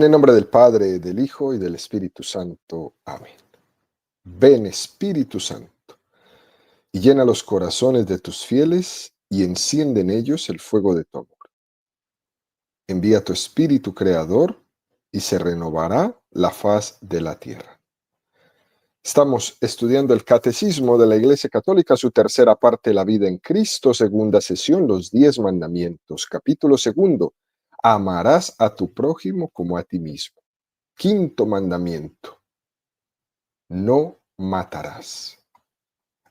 el nombre del Padre, del Hijo y del Espíritu Santo. Amén. Ven, Espíritu Santo, y llena los corazones de tus fieles y enciende en ellos el fuego de tu amor. Envía tu Espíritu Creador y se renovará la faz de la tierra. Estamos estudiando el Catecismo de la Iglesia Católica, su tercera parte, la vida en Cristo, segunda sesión, los 10 mandamientos, capítulo segundo, amarás a tu prójimo como a ti mismo. Quinto mandamiento, no matarás.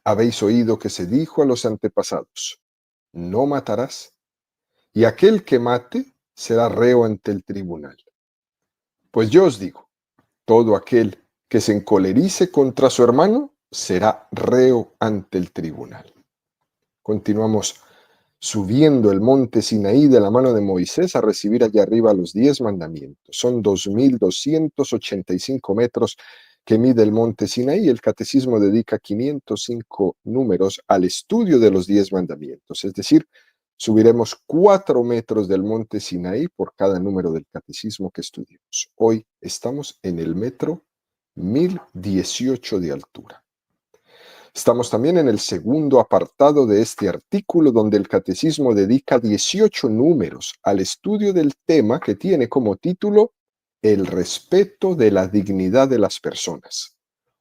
Habéis oído que se dijo a los antepasados, no matarás, y aquel que mate será reo ante el tribunal. Pues yo os digo, todo aquel que se encolerice contra su hermano será reo ante el tribunal. Continuamos subiendo el monte Sinaí de la mano de Moisés a recibir allá arriba los 10 mandamientos. Son 2.285 metros que mide el monte Sinaí. El catecismo dedica 505 números al estudio de los 10 mandamientos, es decir, subiremos 4 metros del monte Sinaí por cada número del catecismo que estudiemos. Hoy estamos en el metro 1018 de altura. Estamos también en el segundo apartado de este artículo, donde el catecismo dedica 18 números al estudio del tema que tiene como título El respeto de la dignidad de las personas.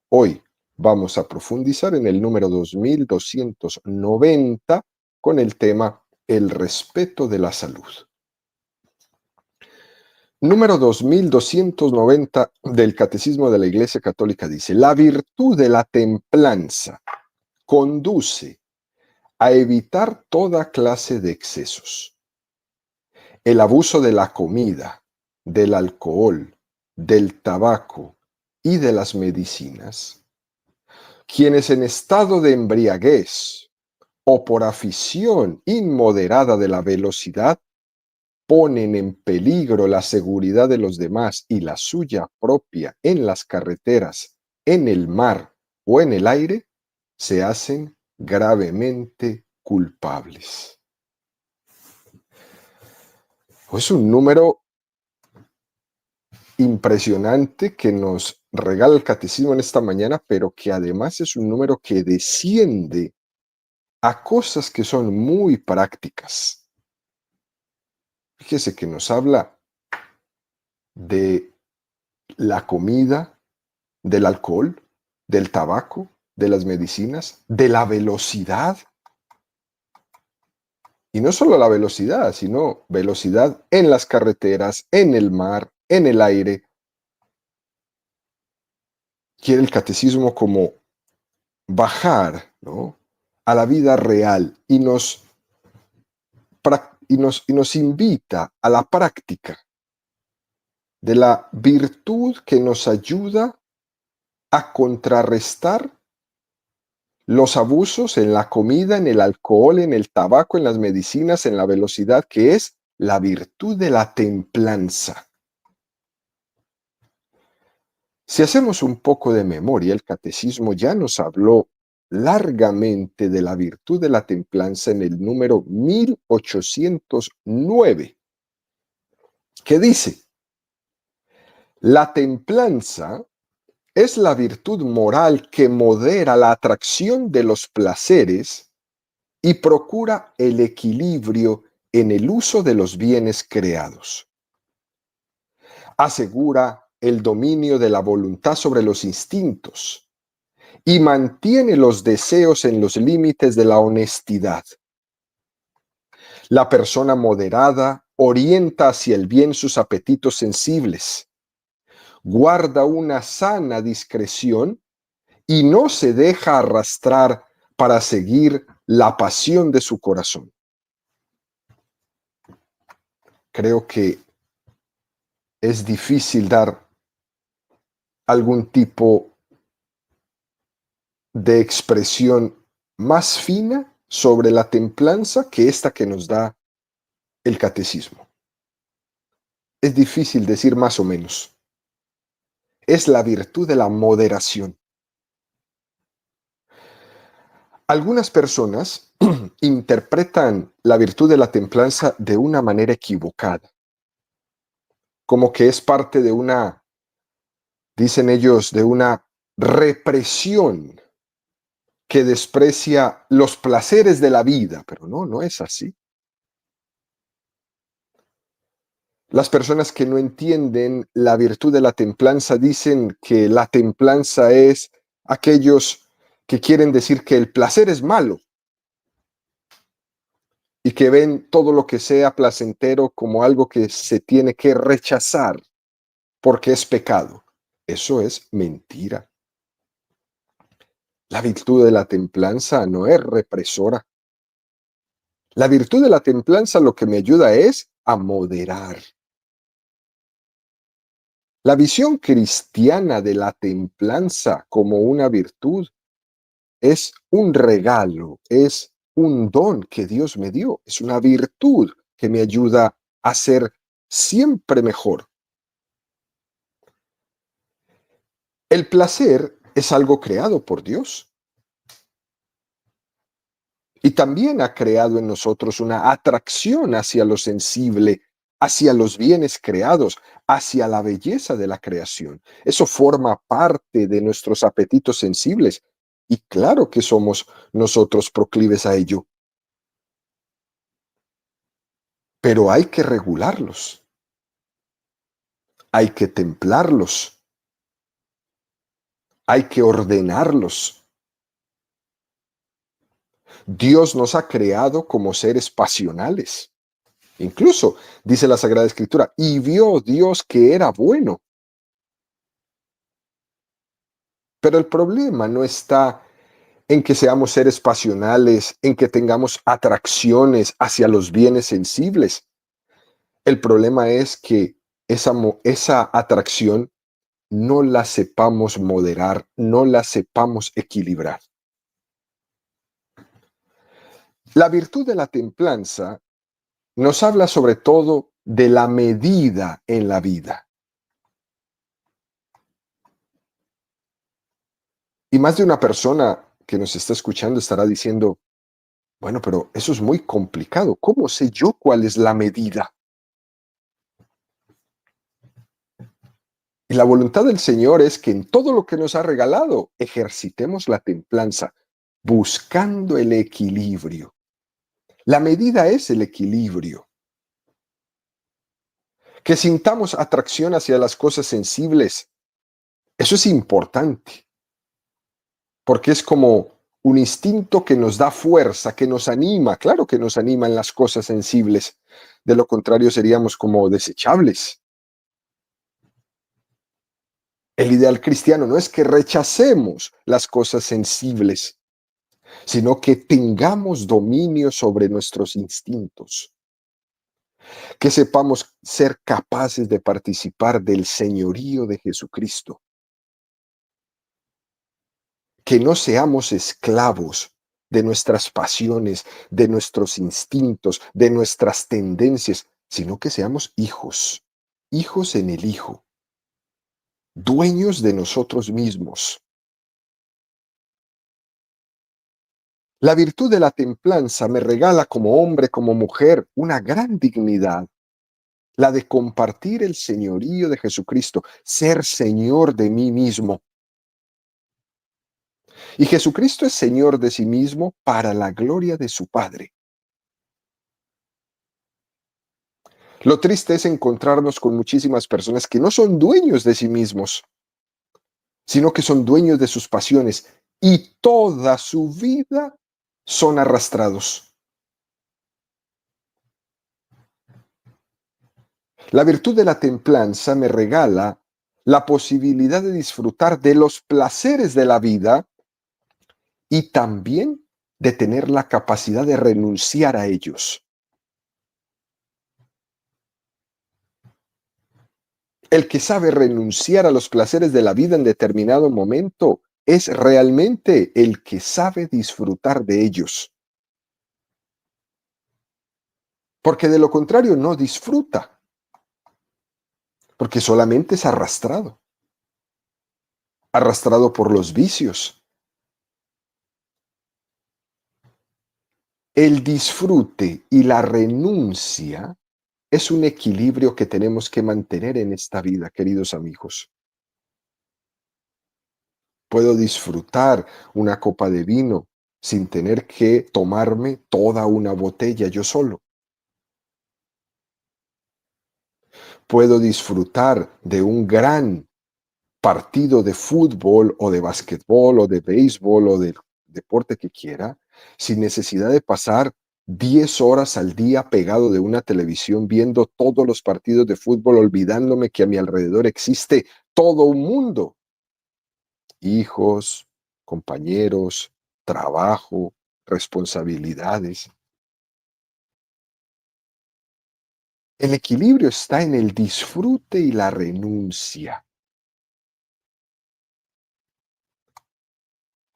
Hoy vamos a profundizar en el número 2290 con el tema El respeto de la salud. Número 2290 del Catecismo de la Iglesia Católica dice: la virtud de la templanza conduce a evitar toda clase de excesos. El abuso de la comida, del alcohol, del tabaco y de las medicinas. Quienes en estado de embriaguez o por afición inmoderada de la velocidad ponen en peligro la seguridad de los demás y la suya propia en las carreteras, en el mar o en el aire, se hacen gravemente culpables. Es un número impresionante que nos regala el catecismo en esta mañana, pero que además es un número que desciende a cosas que son muy prácticas. Fíjese que nos habla de la comida, del alcohol, del tabaco, de las medicinas, de la velocidad. Y no solo la velocidad, sino velocidad en las carreteras, en el mar, en el aire. Quiere el catecismo como bajar, ¿no?, a la vida real y nos invita a la práctica de la virtud que nos ayuda a contrarrestar los abusos en la comida, en el alcohol, en el tabaco, en las medicinas, en la velocidad, que es la virtud de la templanza. Si hacemos un poco de memoria, el catecismo ya nos habló largamente de la virtud de la templanza en el número 1809, que dice: la templanza es la virtud moral que modera la atracción de los placeres y procura el equilibrio en el uso de los bienes creados. Asegura el dominio de la voluntad sobre los instintos y mantiene los deseos en los límites de la honestidad. La persona moderada orienta hacia el bien sus apetitos sensibles, guarda una sana discreción y no se deja arrastrar para seguir la pasión de su corazón. Creo que es difícil dar algún tipo de expresión más fina sobre la templanza que esta que nos da el catecismo. Es difícil decir más o menos. Es la virtud de la moderación. Algunas personas interpretan la virtud de la templanza de una manera equivocada. como que es parte de una, dicen ellos, de una represión que desprecia los placeres de la vida, pero no, no es así. Las personas que no entienden la virtud de la templanza dicen que la templanza es aquellos que quieren decir que el placer es malo y que ven todo lo que sea placentero como algo que se tiene que rechazar porque es pecado. Eso es mentira. La virtud de la templanza no es represora. La virtud de la templanza lo que me ayuda es a moderar. La visión cristiana de la templanza como una virtud es un regalo, es un don que Dios me dio, es una virtud que me ayuda a ser siempre mejor. El placer es algo creado por Dios y también ha creado en nosotros una atracción hacia lo sensible, hacia los bienes creados, hacia la belleza de la creación. Eso forma parte de nuestros apetitos sensibles y claro que somos nosotros proclives a ello, pero hay que regularlos, hay que templarlos, hay que ordenarlos. Dios nos ha creado como seres pasionales. Incluso dice la Sagrada Escritura, y vio Dios que era bueno. Pero el problema no está en que seamos seres pasionales, en que tengamos atracciones hacia los bienes sensibles. El problema es que esa atracción no la sepamos moderar, no la sepamos equilibrar. La virtud de la templanza nos habla sobre todo de la medida en la vida. Y más de una persona que nos está escuchando estará diciendo, bueno, pero eso es muy complicado. ¿Cómo sé yo cuál es la medida? Y la voluntad del Señor es que en todo lo que nos ha regalado ejercitemos la templanza, buscando el equilibrio. La medida es el equilibrio. Que sintamos atracción hacia las cosas sensibles. Eso es importante, porque es como un instinto que nos da fuerza, que nos anima. Claro que nos anima en las cosas sensibles. De lo contrario seríamos como desechables. El ideal cristiano no es que rechacemos las cosas sensibles, sino que tengamos dominio sobre nuestros instintos, que sepamos ser capaces de participar del señorío de Jesucristo, que no seamos esclavos de nuestras pasiones, de nuestros instintos, de nuestras tendencias, sino que seamos hijos, hijos en el Hijo, dueños de nosotros mismos. La virtud de la templanza me regala como hombre, como mujer, una gran dignidad, la de compartir el señorío de Jesucristo, ser Señor de mí mismo. Y Jesucristo es Señor de sí mismo para la gloria de su Padre. Lo triste es encontrarnos con muchísimas personas que no son dueños de sí mismos, sino que son dueños de sus pasiones y toda su vida son arrastrados. La virtud de la templanza me regala la posibilidad de disfrutar de los placeres de la vida y también de tener la capacidad de renunciar a ellos. El que sabe renunciar a los placeres de la vida en determinado momento es realmente el que sabe disfrutar de ellos. Porque de lo contrario no disfruta, porque solamente es arrastrado, arrastrado por los vicios. El disfrute y la renuncia Es un equilibrio que tenemos que mantener en esta vida, queridos amigos. Puedo disfrutar una copa de vino sin tener que tomarme toda una botella yo solo. Puedo disfrutar de un gran partido de fútbol o de basquetbol o de béisbol o del deporte que quiera, sin necesidad de pasar 10 horas al día pegado de una televisión viendo todos los partidos de fútbol, olvidándome que a mi alrededor existe todo un mundo, hijos, compañeros, trabajo, responsabilidades. El equilibrio está en el disfrute y la renuncia.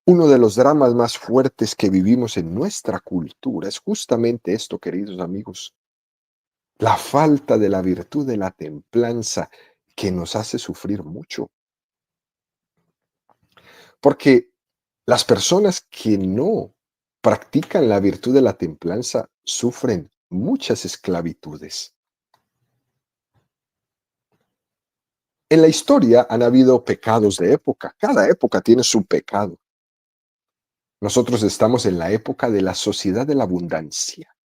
Uno de los dramas más fuertes que vivimos en nuestra cultura es justamente esto, queridos amigos, la falta de la virtud de la templanza que nos hace sufrir mucho. Porque las personas que no practican la virtud de la templanza sufren muchas esclavitudes. En la historia han habido pecados de época, cada época tiene su pecado. Nosotros estamos en la época de la sociedad de la abundancia,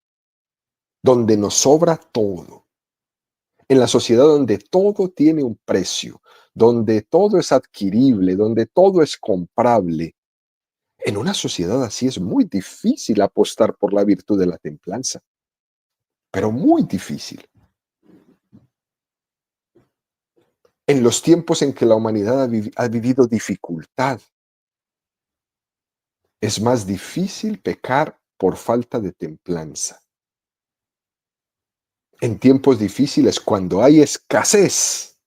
donde nos sobra todo. En la sociedad donde todo tiene un precio, donde todo es adquirible, donde todo es comprable. En una sociedad así es muy difícil apostar por la virtud de la templanza, pero muy difícil. En los tiempos en que la humanidad ha vivido dificultad, es más difícil pecar por falta de templanza. En tiempos difíciles, cuando hay escasez,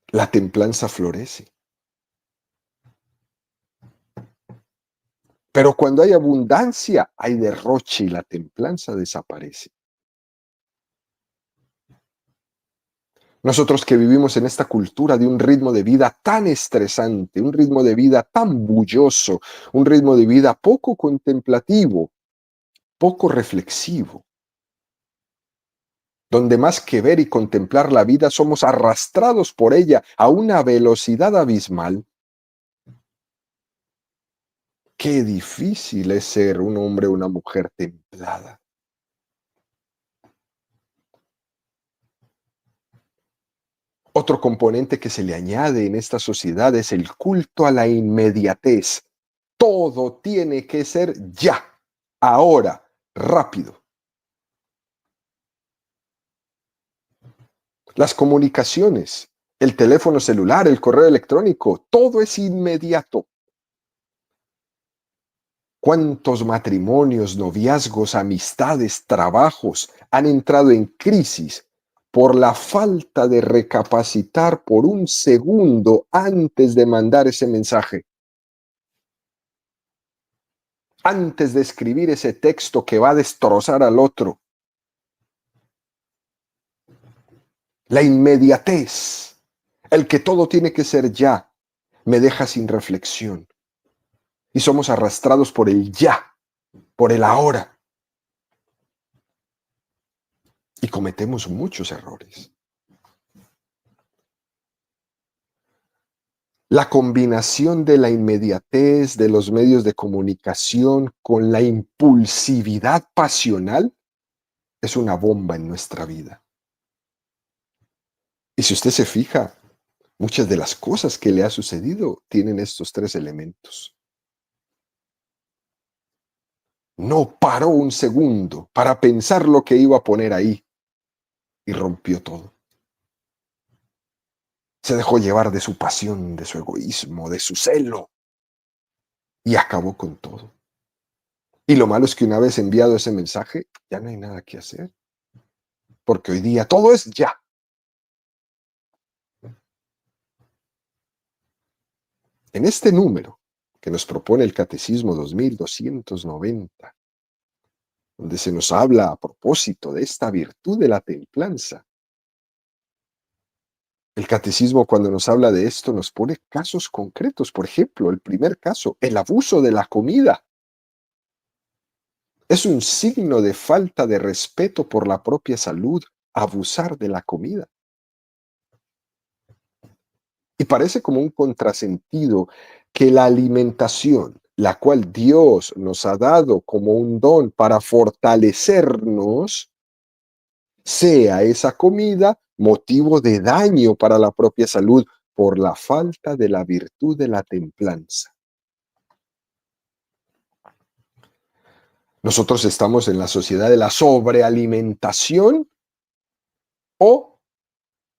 la templanza florece. Pero cuando hay abundancia, hay derroche y la templanza desaparece. Nosotros que vivimos en esta cultura de un ritmo de vida tan estresante, un ritmo de vida tan bulloso, un ritmo de vida poco contemplativo, poco reflexivo, donde más que ver y contemplar la vida somos arrastrados por ella a una velocidad abismal. Qué difícil es ser un hombre o una mujer templada. Otro componente que se le añade en esta sociedad es el culto a la inmediatez. Todo tiene que ser ya, ahora, rápido. Las comunicaciones, el teléfono celular, el correo electrónico, todo es inmediato. ¿Cuántos matrimonios, noviazgos, amistades, trabajos han entrado en crisis por la falta de recapacitar por un segundo antes de mandar ese mensaje? Antes de escribir ese texto que va a destrozar al otro. La inmediatez, el que todo tiene que ser ya, me deja sin reflexión. Y somos arrastrados por el ya, por el ahora. Y cometemos muchos errores. La combinación de la inmediatez de los medios de comunicación con la impulsividad pasional es una bomba en nuestra vida. Y si usted se fija, muchas de las cosas que le ha sucedido tienen estos tres elementos. No paró un segundo para pensar lo que iba a poner ahí y rompió todo. Se dejó llevar de su pasión, de su egoísmo, de su celo y acabó con todo. Y lo malo es que una vez enviado ese mensaje, ya no hay nada que hacer, porque hoy día todo es ya. En este número que nos propone el Catecismo 2290, donde se nos habla a propósito de esta virtud de la templanza, el catecismo cuando nos habla de esto nos pone casos concretos. Por ejemplo, el primer caso, el abuso de la comida. Es un signo de falta de respeto por la propia salud abusar de la comida. Y parece como un contrasentido que la alimentación, la cual Dios nos ha dado como un don para fortalecernos, sea esa comida motivo de daño para la propia salud por la falta de la virtud de la templanza. Nosotros estamos en la sociedad de la sobrealimentación o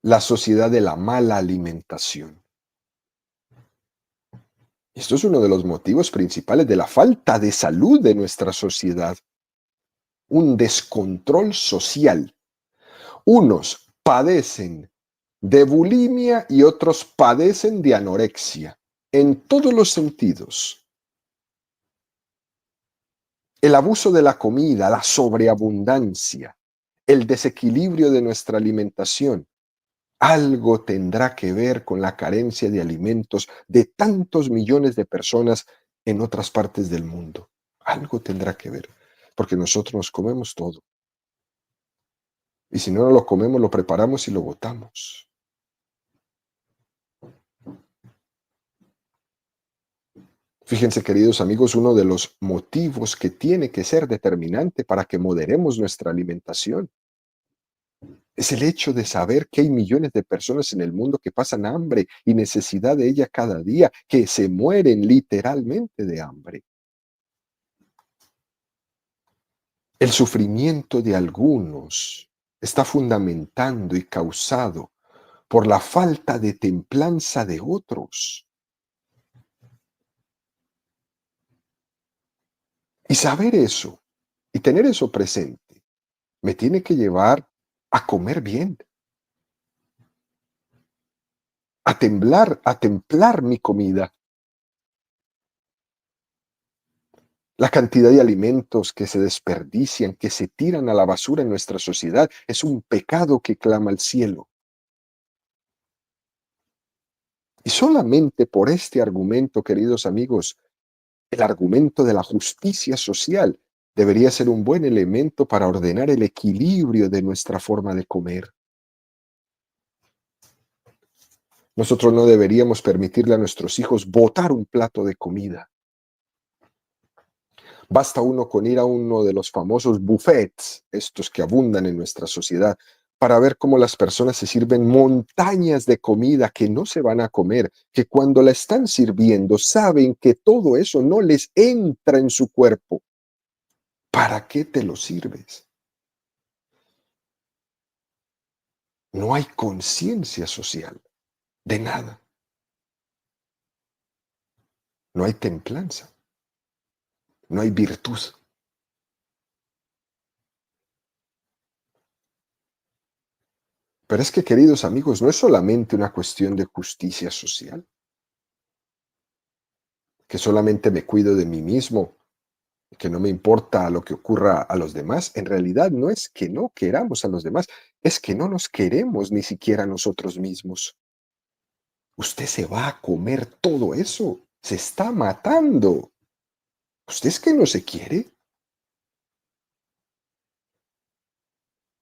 la sociedad de la mala alimentación. Esto es uno de los motivos principales de la falta de salud de nuestra sociedad. Un descontrol social. Unos padecen de bulimia y otros padecen de anorexia, en todos los sentidos. El abuso de la comida, la sobreabundancia, el desequilibrio de nuestra alimentación, algo tendrá que ver con la carencia de alimentos de tantos millones de personas en otras partes del mundo. Algo tendrá que ver, porque nosotros nos comemos todo. Y si no lo comemos, lo preparamos y lo botamos. Fíjense, queridos amigos, uno de los motivos que tiene que ser determinante para que moderemos nuestra alimentación es el hecho de saber que hay millones de personas en el mundo que pasan hambre y necesidad de ella cada día, que se mueren literalmente de hambre. El sufrimiento de algunos está fundamentando y causado por la falta de templanza de otros. Y saber eso y tener eso presente me tiene que llevar a comer bien, a templar mi comida. La cantidad de alimentos que se desperdician, que se tiran a la basura en nuestra sociedad, es un pecado que clama al cielo. Y solamente por este argumento, queridos amigos, el argumento de la justicia social debería ser un buen elemento para ordenar el equilibrio de nuestra forma de comer. Nosotros no deberíamos permitirle a nuestros hijos botar un plato de comida. Basta uno con ir a uno de los famosos buffets, estos que abundan en nuestra sociedad, para ver cómo las personas se sirven montañas de comida que no se van a comer, que cuando la están sirviendo saben que todo eso no les entra en su cuerpo. ¿Para qué te lo sirves? No hay conciencia social de nada. No hay templanza. No hay virtud. Pero es que, queridos amigos, no es solamente una cuestión de justicia social, que solamente me cuido de mí mismo, que no me importa lo que ocurra a los demás. En realidad no es que no queramos a los demás, es que no nos queremos ni siquiera a nosotros mismos. Usted se va a comer todo eso, se está matando. ¿Usted es que no se quiere?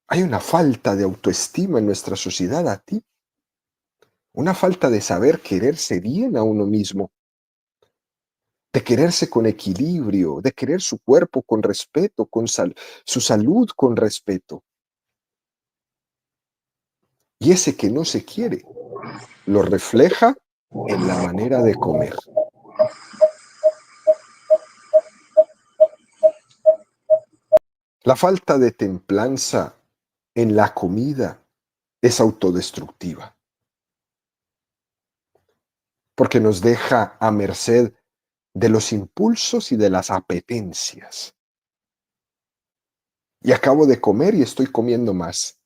Hay una falta de autoestima en nuestra sociedad a ti, una falta de saber quererse bien a uno mismo, de quererse con equilibrio, de querer su cuerpo con respeto, su salud con respeto. Y ese que no se quiere lo refleja en la manera de comer. La falta de templanza en la comida es autodestructiva, porque nos deja a merced de los impulsos y de las apetencias. Y acabo de comer y estoy comiendo más.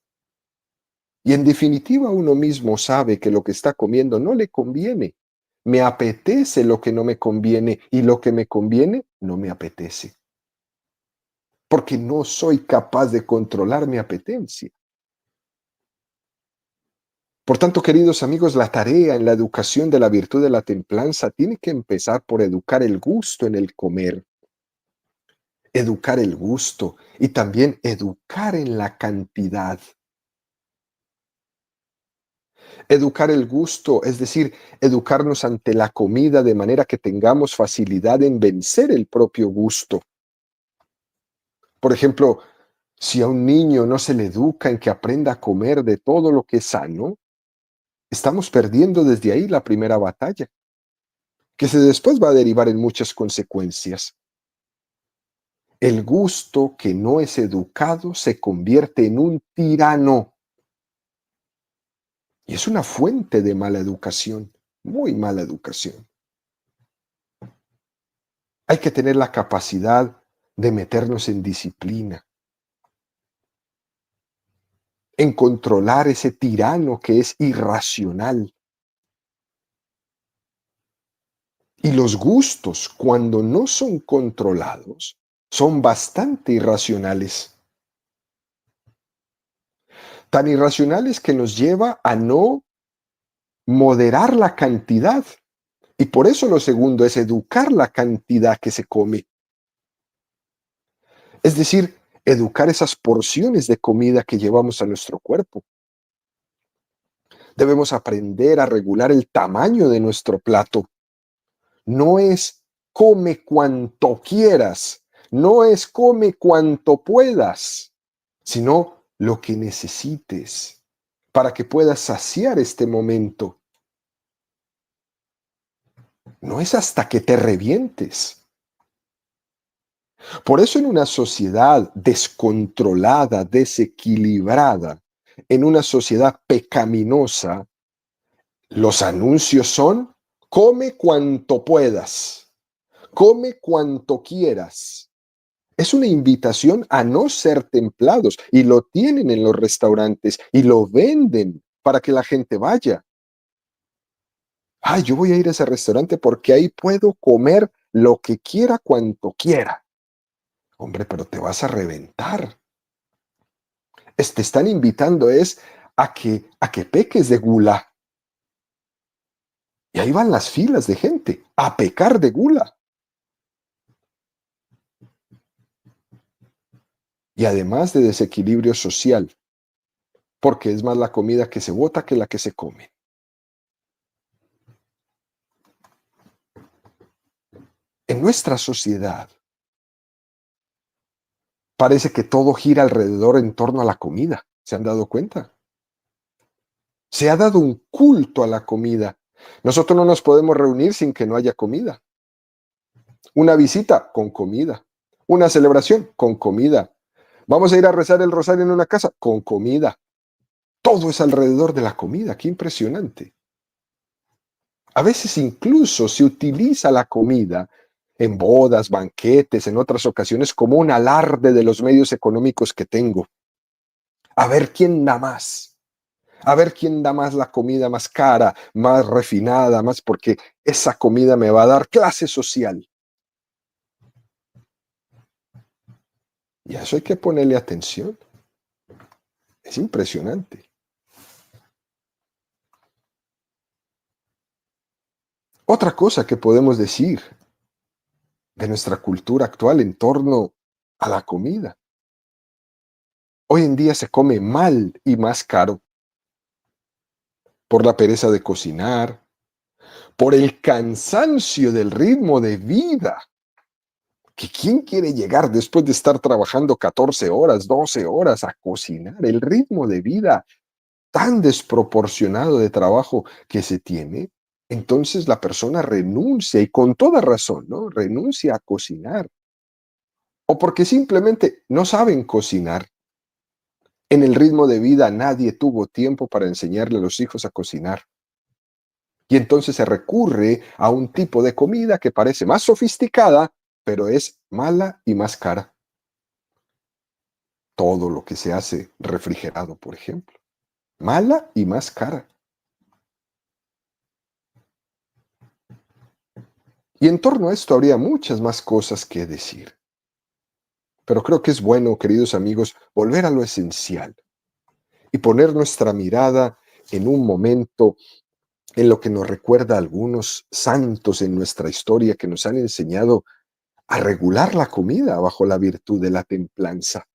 Y en definitiva uno mismo sabe que lo que está comiendo no le conviene. Me apetece lo que no me conviene y lo que me conviene no me apetece. Porque no soy capaz de controlar mi apetencia. Por tanto, queridos amigos, la tarea en la educación de la virtud de la templanza tiene que empezar por educar el gusto en el comer, educar el gusto y también educar en la cantidad. Educar el gusto, es decir, educarnos ante la comida de manera que tengamos facilidad en vencer el propio gusto. Por ejemplo, si a un niño no se le educa en que aprenda a comer de todo lo que es sano, estamos perdiendo desde ahí la primera batalla, que se después va a derivar en muchas consecuencias. El gusto que no es educado se convierte en un tirano y es una fuente de mala educación, muy mala educación. Hay que tener la capacidad de meternos en disciplina, en controlar ese tirano que es irracional. Y los gustos, cuando no son controlados, son bastante irracionales. Tan irracionales que nos lleva a no moderar la cantidad. Y por eso lo segundo es educar la cantidad que se come. Es decir, educar esas porciones de comida que llevamos a nuestro cuerpo. Debemos aprender a regular el tamaño de nuestro plato. No es come cuanto quieras, no es come cuanto puedas, sino lo que necesites para que puedas saciar este momento. No es hasta que te revientes. Por eso en una sociedad descontrolada, desequilibrada, en una sociedad pecaminosa, los anuncios son come cuanto puedas, come cuanto quieras. Es una invitación a no ser templados y lo tienen en los restaurantes y lo venden para que la gente vaya. Yo voy a ir a ese restaurante porque ahí puedo comer lo que quiera cuanto quiera. Hombre, pero te vas a reventar. Te están invitando es a que peques de gula. Y ahí van las filas de gente a pecar de gula. Y además de desequilibrio social, porque es más la comida que se bota que la que se come. En nuestra sociedad parece que todo gira alrededor en torno a la comida. ¿Se han dado cuenta? Se ha dado un culto a la comida. Nosotros no nos podemos reunir sin que no haya comida. Una visita con comida. Una celebración con comida. Vamos a ir a rezar el rosario en una casa con comida. Todo es alrededor de la comida. Qué impresionante. A veces incluso se utiliza la comida en bodas, banquetes, en otras ocasiones como un alarde de los medios económicos que tengo. A ver quién da más. A ver quién da más la comida más cara, más refinada, más porque esa comida me va a dar clase social. Y a eso hay que ponerle atención. Es impresionante. Otra cosa que podemos decir de nuestra cultura actual en torno a la comida. Hoy en día se come mal y más caro por la pereza de cocinar, por el cansancio del ritmo de vida. Que ¿quién quiere llegar después de estar trabajando 14 horas, 12 horas a cocinar? El ritmo de vida tan desproporcionado de trabajo que se tiene, entonces la persona renuncia y con toda razón, ¿no? Renuncia a cocinar. O porque simplemente no saben cocinar. En el ritmo de vida nadie tuvo tiempo para enseñarle a los hijos a cocinar. Y entonces se recurre a un tipo de comida que parece más sofisticada, pero es mala y más cara. Todo lo que se hace refrigerado, por ejemplo. Mala y más cara. Y en torno a esto habría muchas más cosas que decir. Pero creo que es bueno, queridos amigos, volver a lo esencial y poner nuestra mirada en un momento en lo que nos recuerda a algunos santos en nuestra historia que nos han enseñado a regular la comida bajo la virtud de la templanza.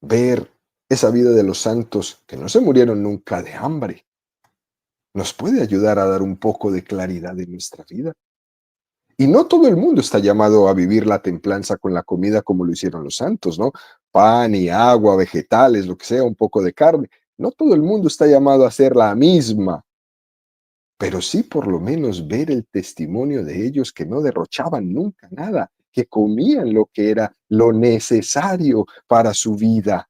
Ver esa vida de los santos que no se murieron nunca de hambre nos puede ayudar a dar un poco de claridad en nuestra vida. Y no todo el mundo está llamado a vivir la templanza con la comida como lo hicieron los santos, ¿no? Pan y agua, vegetales, lo que sea, un poco de carne. No todo el mundo está llamado a hacer la misma, pero sí por lo menos ver el testimonio de ellos que no derrochaban nunca nada, que comían lo que era lo necesario para su vida.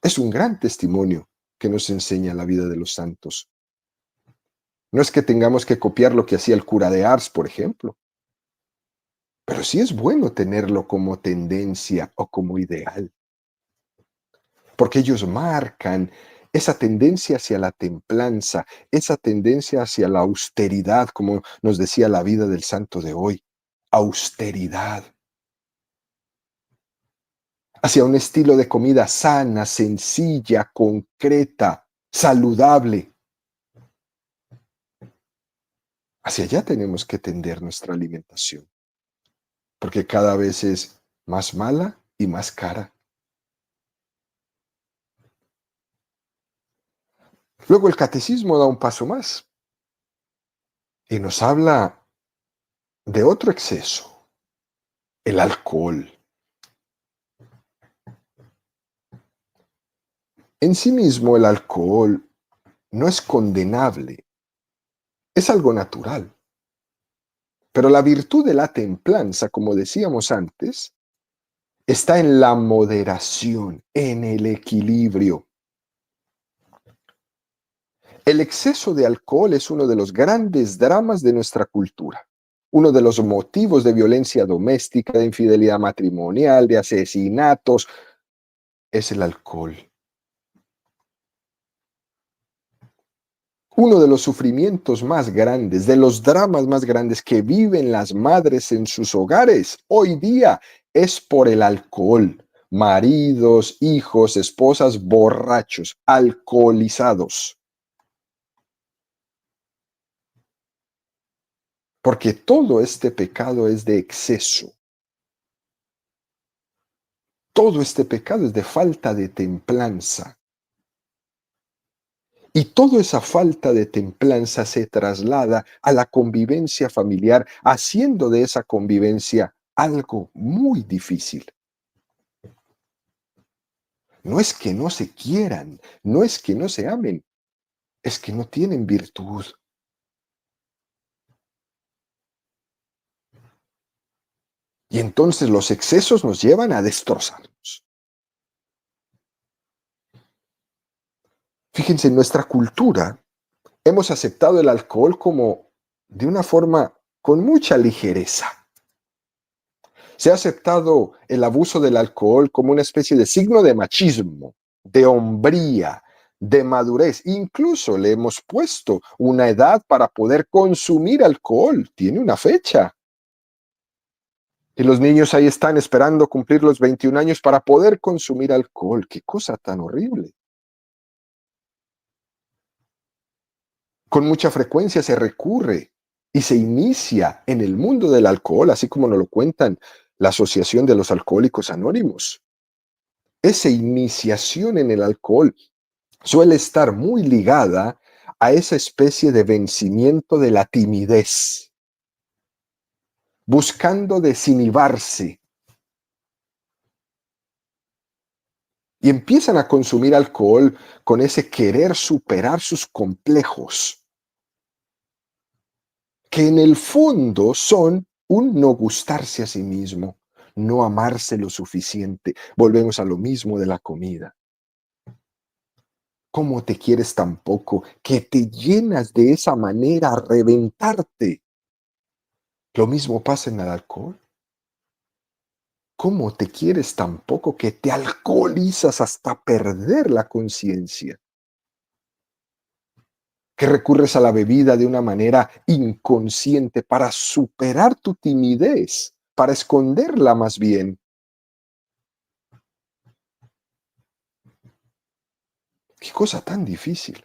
Es un gran testimonio que nos enseña la vida de los santos. No es que tengamos que copiar lo que hacía el cura de Ars, por ejemplo, pero sí es bueno tenerlo como tendencia o como ideal, porque ellos marcan esa tendencia hacia la templanza, esa tendencia hacia la austeridad, como nos decía la vida del santo de hoy, austeridad, hacia un estilo de comida sana, sencilla, concreta, saludable. Hacia allá tenemos que tender nuestra alimentación, porque cada vez es más mala y más cara. Luego el catecismo da un paso más y nos habla de otro exceso, el alcohol. En sí mismo el alcohol no es condenable, es algo natural. Pero la virtud de la templanza, como decíamos antes, está en la moderación, en el equilibrio. El exceso de alcohol es uno de los grandes dramas de nuestra cultura, uno de los motivos de violencia doméstica, de infidelidad matrimonial, de asesinatos, es el alcohol. Uno de los sufrimientos más grandes, de los dramas más grandes que viven las madres en sus hogares hoy día es por el alcohol. Maridos, hijos, esposas borrachos, alcoholizados. Porque todo este pecado es de exceso. Todo este pecado es de falta de templanza. Y toda esa falta de templanza se traslada a la convivencia familiar, haciendo de esa convivencia algo muy difícil. No es que no se quieran, no es que no se amen, es que no tienen virtud. Y entonces los excesos nos llevan a destrozarnos. Fíjense, en nuestra cultura hemos aceptado el alcohol como de una forma con mucha ligereza. Se ha aceptado el abuso del alcohol como una especie de signo de machismo, de hombría, de madurez. Incluso le hemos puesto una edad para poder consumir alcohol. Tiene una fecha. Y los niños ahí están esperando cumplir los 21 años para poder consumir alcohol. Qué cosa tan horrible. Con mucha frecuencia se recurre y se inicia en el mundo del alcohol, así como nos lo cuentan la Asociación de los Alcohólicos Anónimos. Esa iniciación en el alcohol suele estar muy ligada a esa especie de vencimiento de la timidez, buscando desinhibarse. Y empiezan a consumir alcohol con ese querer superar sus complejos, que en el fondo son un no gustarse a sí mismo, no amarse lo suficiente. Volvemos a lo mismo de la comida. ¿Cómo te quieres tan poco que te llenas de esa manera a reventarte? Lo mismo pasa en el alcohol. ¿Cómo te quieres tan poco que te alcoholizas hasta perder la conciencia? Que recurres a la bebida de una manera inconsciente para superar tu timidez, para esconderla más bien. Qué cosa tan difícil.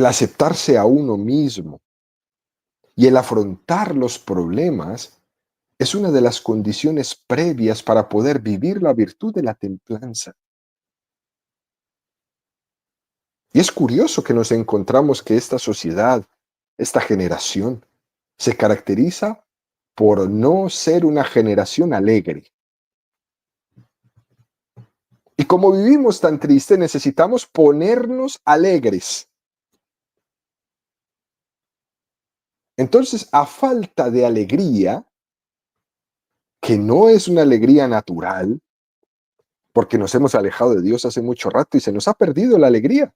el aceptarse a uno mismo y el afrontar los problemas es una de las condiciones previas para poder vivir la virtud de la templanza. Y es curioso que nos encontramos que esta sociedad, esta generación, se caracteriza por no ser una generación alegre. Y como vivimos tan triste, necesitamos ponernos alegres. Entonces, a falta de alegría, que no es una alegría natural, porque nos hemos alejado de Dios hace mucho rato y se nos ha perdido la alegría,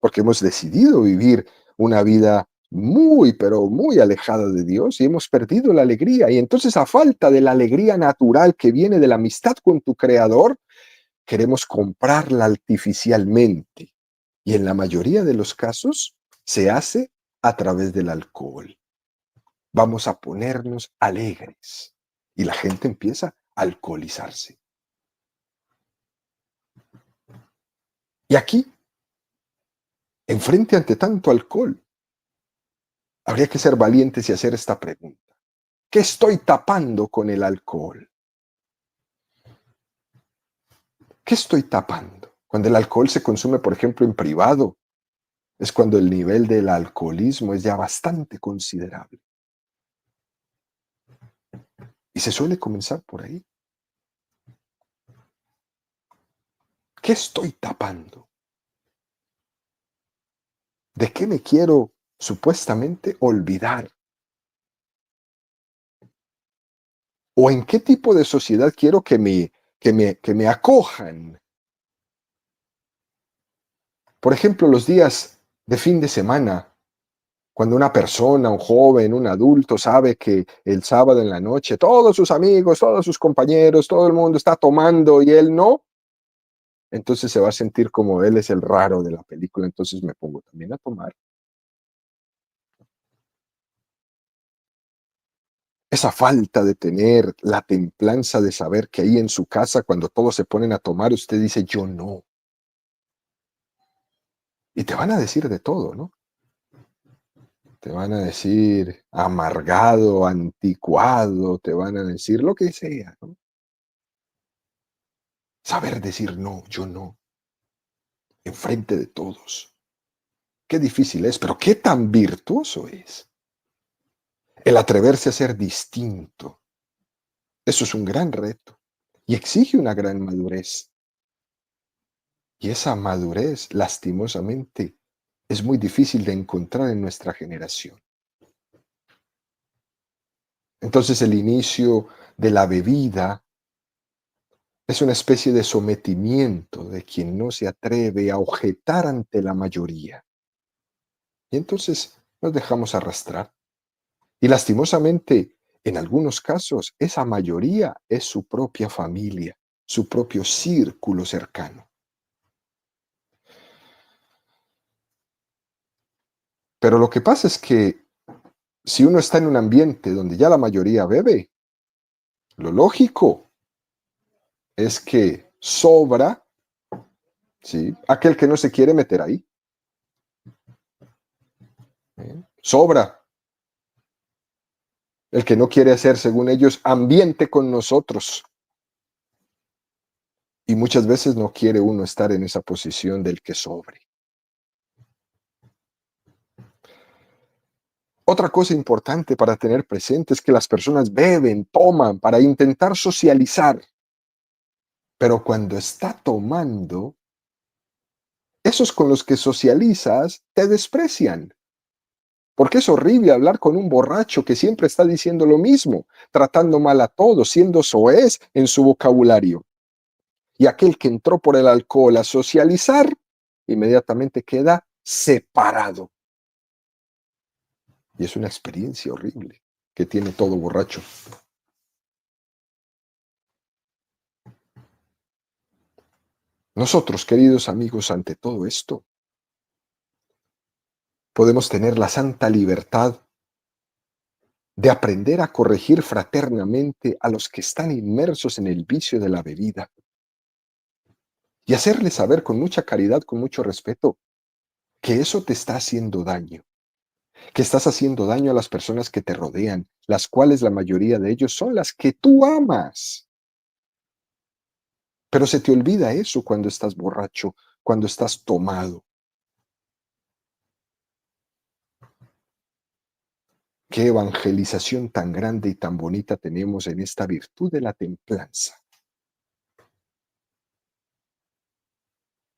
porque hemos decidido vivir una vida muy, pero muy alejada de Dios y hemos perdido la alegría. Y entonces, a falta de la alegría natural que viene de la amistad con tu Creador, queremos comprarla artificialmente. Y en la mayoría de los casos se hace a través del alcohol. Vamos a ponernos alegres. Y la gente empieza a alcoholizarse. Y aquí, enfrente ante tanto alcohol, habría que ser valientes y hacer esta pregunta. ¿Qué estoy tapando con el alcohol? ¿Qué estoy tapando? Cuando el alcohol se consume, por ejemplo, en privado, es cuando el nivel del alcoholismo es ya bastante considerable. Y se suele comenzar por ahí. ¿Qué estoy tapando? ¿De qué me quiero supuestamente olvidar? ¿O en qué tipo de sociedad quiero que me acojan? Por ejemplo, los días de fin de semana, cuando una persona, un joven, un adulto sabe que el sábado en la noche todos sus amigos, todos sus compañeros, todo el mundo está tomando y él no, entonces se va a sentir como él es el raro de la película, entonces me pongo también a tomar. Esa falta de tener la templanza de saber que ahí en su casa, cuando todos se ponen a tomar, usted dice, yo no. Y te van a decir de todo, ¿no? Te van a decir amargado, anticuado, te van a decir lo que sea, ¿no? Saber decir no, yo no, enfrente de todos. Qué difícil es, pero qué tan virtuoso es. El atreverse a ser distinto. Eso es un gran reto y exige una gran madurez. Y esa madurez, lastimosamente, es muy difícil de encontrar en nuestra generación. Entonces el inicio de la bebida es una especie de sometimiento de quien no se atreve a objetar ante la mayoría. Y entonces nos dejamos arrastrar. Y lastimosamente, en algunos casos, esa mayoría es su propia familia, su propio círculo cercano. Pero lo que pasa es que si uno está en un ambiente donde ya la mayoría bebe, lo lógico es que sobra, ¿sí?, aquel que no se quiere meter ahí. Sobra el que no quiere hacer, según ellos, ambiente con nosotros. Y muchas veces no quiere uno estar en esa posición del que sobre. Otra cosa importante para tener presente es que las personas beben, toman para intentar socializar. Pero cuando está tomando, esos con los que socializas te desprecian. Porque es horrible hablar con un borracho que siempre está diciendo lo mismo, tratando mal a todos, siendo soez en su vocabulario. Y aquel que entró por el alcohol a socializar, inmediatamente queda separado. Y es una experiencia horrible que tiene todo borracho. Nosotros, queridos amigos, ante todo esto, podemos tener la santa libertad de aprender a corregir fraternamente a los que están inmersos en el vicio de la bebida y hacerles saber con mucha caridad, con mucho respeto, que eso te está haciendo daño, que estás haciendo daño a las personas que te rodean, las cuales la mayoría de ellos son las que tú amas. Pero se te olvida eso cuando estás borracho, cuando estás tomado. Qué evangelización tan grande y tan bonita tenemos en esta virtud de la templanza,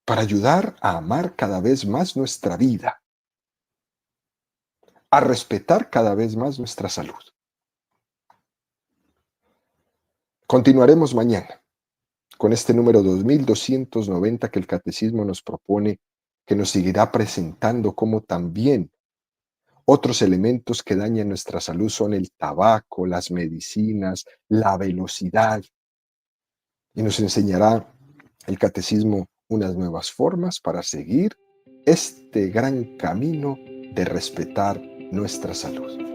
para ayudar a amar cada vez más nuestra vida, a respetar cada vez más nuestra salud. Continuaremos mañana con este número 2290 que el Catecismo nos propone, que nos seguirá presentando como también otros elementos que dañan nuestra salud son el tabaco, las medicinas, la velocidad, y nos enseñará el Catecismo unas nuevas formas para seguir este gran camino de respetar nuestra salud.